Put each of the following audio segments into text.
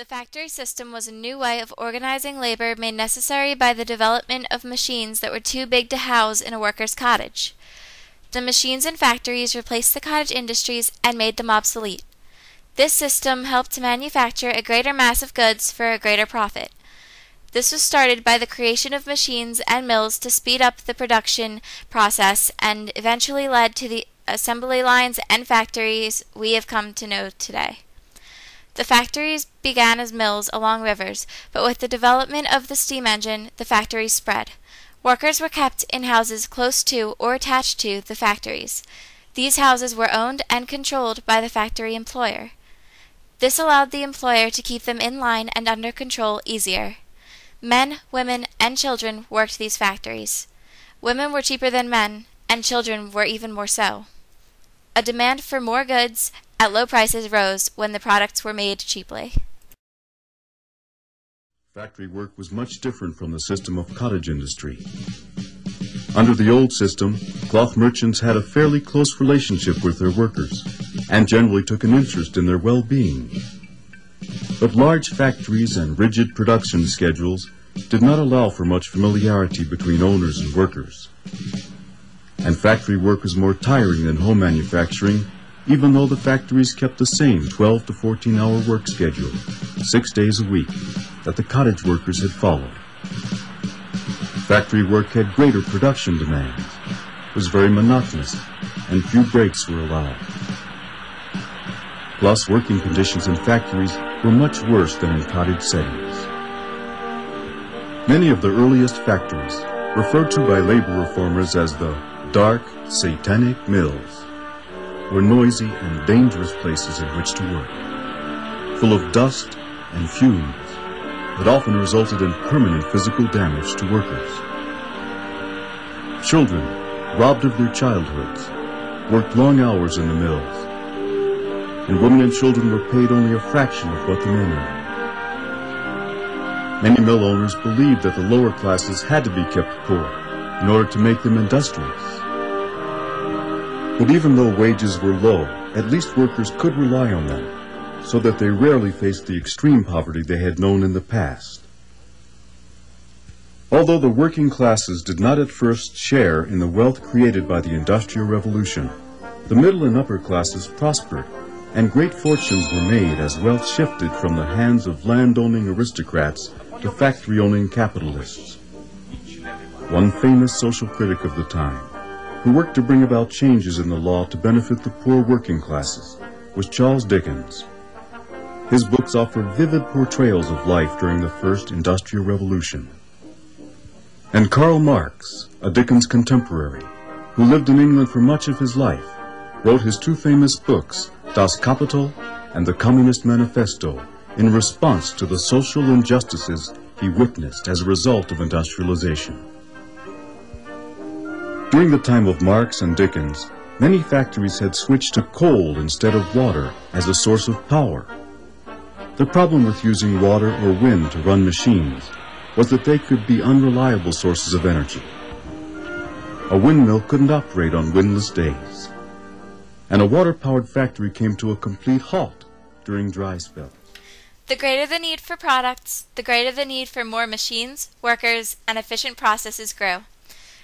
The factory system was a new way of organizing labor made necessary by the development of machines that were too big to house in a worker's cottage. The machines in factories replaced the cottage industries and made them obsolete. This system helped to manufacture a greater mass of goods for a greater profit. This was started by the creation of machines and mills to speed up the production process and eventually led to the assembly lines and factories we have come to know today. The factories began as mills along rivers, but with the development of the steam engine, the factories spread. Workers were kept in houses close to or attached to the factories. These houses were owned and controlled by the factory employer. This allowed the employer to keep them in line and under control easier. Men, women, and children worked these factories. Women were cheaper than men, and children were even more so. A demand for more goods at low prices rose when the products were made cheaply. Factory work was much different from the system of cottage industry. Under the old system, cloth merchants had a fairly close relationship with their workers and generally took an interest in their well-being. But large factories and rigid production schedules did not allow for much familiarity between owners and workers. And factory work was more tiring than home manufacturing, even though the factories kept the same 12 to 14-hour work schedule, 6 days a week, that the cottage workers had followed. Factory work had greater production demands, was very monotonous, and few breaks were allowed. Plus, working conditions in factories were much worse than in cottage settings. Many of the earliest factories, referred to by labor reformers as the dark, satanic mills, were noisy and dangerous places in which to work, full of dust and fumes that often resulted in permanent physical damage to workers. Children, robbed of their childhoods, worked long hours in the mills, and women and children were paid only a fraction of what the men earned. Many mill owners believed that the lower classes had to be kept poor in order to make them industrious. But even though wages were low, at least workers could rely on them, so that they rarely faced the extreme poverty they had known in the past. Although the working classes did not at first share in the wealth created by the Industrial Revolution, the middle and upper classes prospered, and great fortunes were made as wealth shifted from the hands of land-owning aristocrats to factory-owning capitalists. One famous social critic of the time, who worked to bring about changes in the law to benefit the poor working classes, was Charles Dickens. His books offer vivid portrayals of life during the first Industrial Revolution. And Karl Marx, a Dickens contemporary, who lived in England for much of his life, wrote his two famous books, Das Kapital and the Communist Manifesto, in response to the social injustices he witnessed as a result of industrialization. During the time of Marx and Dickens, many factories had switched to coal instead of water as a source of power. The problem with using water or wind to run machines was that they could be unreliable sources of energy. A windmill couldn't operate on windless days, and a water-powered factory came to a complete halt during dry spells. The greater the need for products, the greater the need for more machines, workers, and efficient processes grew.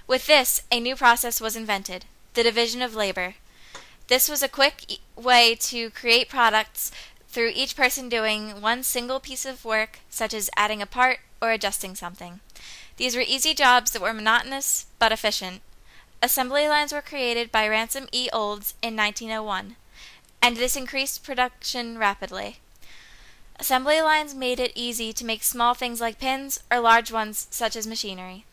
With this, a new process was invented, the division of labor. This was a quick way to create products through each person doing one single piece of work, such as adding a part or adjusting something. These were easy jobs that were monotonous but efficient. Assembly lines were created by Ransom E. Olds in 1901, and this increased production rapidly. Assembly lines made it easy to make small things like pins or large ones such as machinery.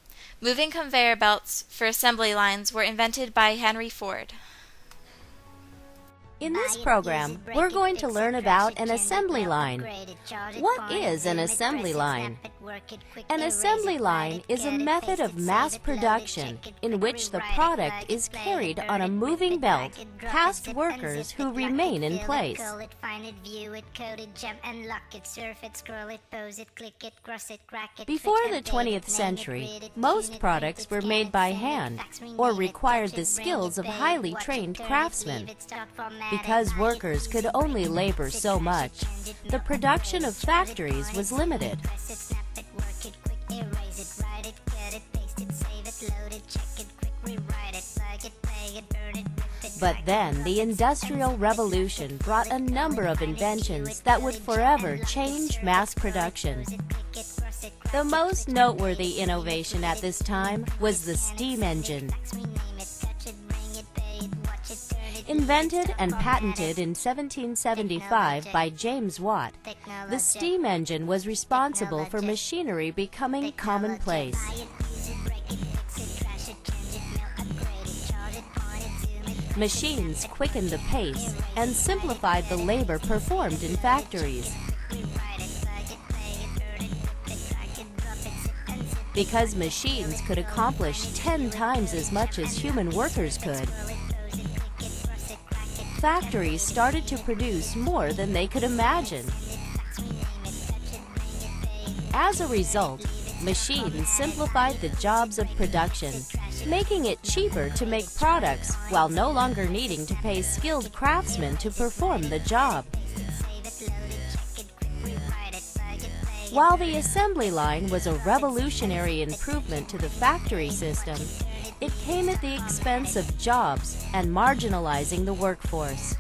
Moving conveyor belts for assembly lines were invented by Henry Ford. In this program, we're going to learn about an assembly line. What is an assembly line? An assembly line is a method of mass production in which the product is carried on a moving belt past workers who remain in place. Before the 20th century, most products were made by hand or required the skills of highly trained craftsmen. Because workers could only labor so much, the production of factories was limited. But then the Industrial Revolution brought a number of inventions that would forever change mass production. The most noteworthy innovation at this time was the steam engine. Invented and patented in 1775 by James Watt, the steam engine was responsible for machinery becoming commonplace. Machines quickened the pace and simplified the labor performed in factories. Because machines could accomplish 10 times as much as human workers could, factories started to produce more than they could imagine. As a result, machines simplified the jobs of production, making it cheaper to make products while no longer needing to pay skilled craftsmen to perform the job. While the assembly line was a revolutionary improvement to the factory system, it came at the expense of jobs and marginalizing the workforce.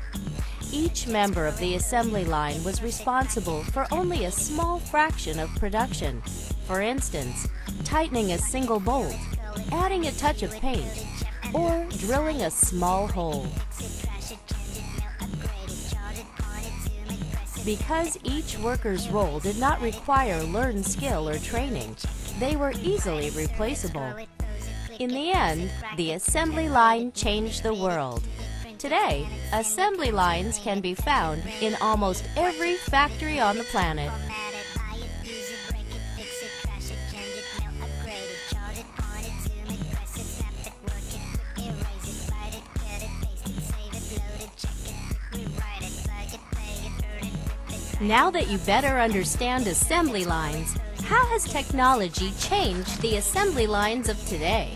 Each member of the assembly line was responsible for only a small fraction of production. For instance, tightening a single bolt, adding a touch of paint, or drilling a small hole. Because each worker's role did not require learned skill or training, they were easily replaceable. In the end, the assembly line changed the world. Today, assembly lines can be found in almost every factory on the planet. Now that you better understand assembly lines, how has technology changed the assembly lines of today?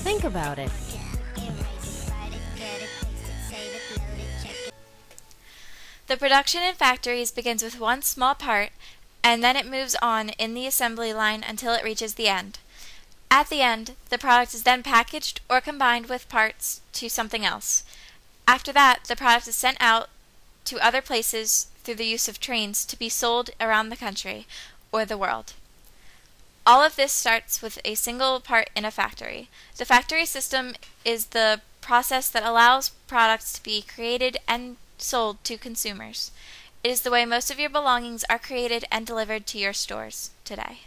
Think about it. The production in factories begins with one small part, and then it moves on in the assembly line until it reaches the end. At the end, the product is then packaged or combined with parts to something else. After that, the product is sent out to other places through the use of trains to be sold around the country or the world. All of this starts with a single part in a factory. The factory system is the process that allows products to be created and sold to consumers. It is the way most of your belongings are created and delivered to your stores today.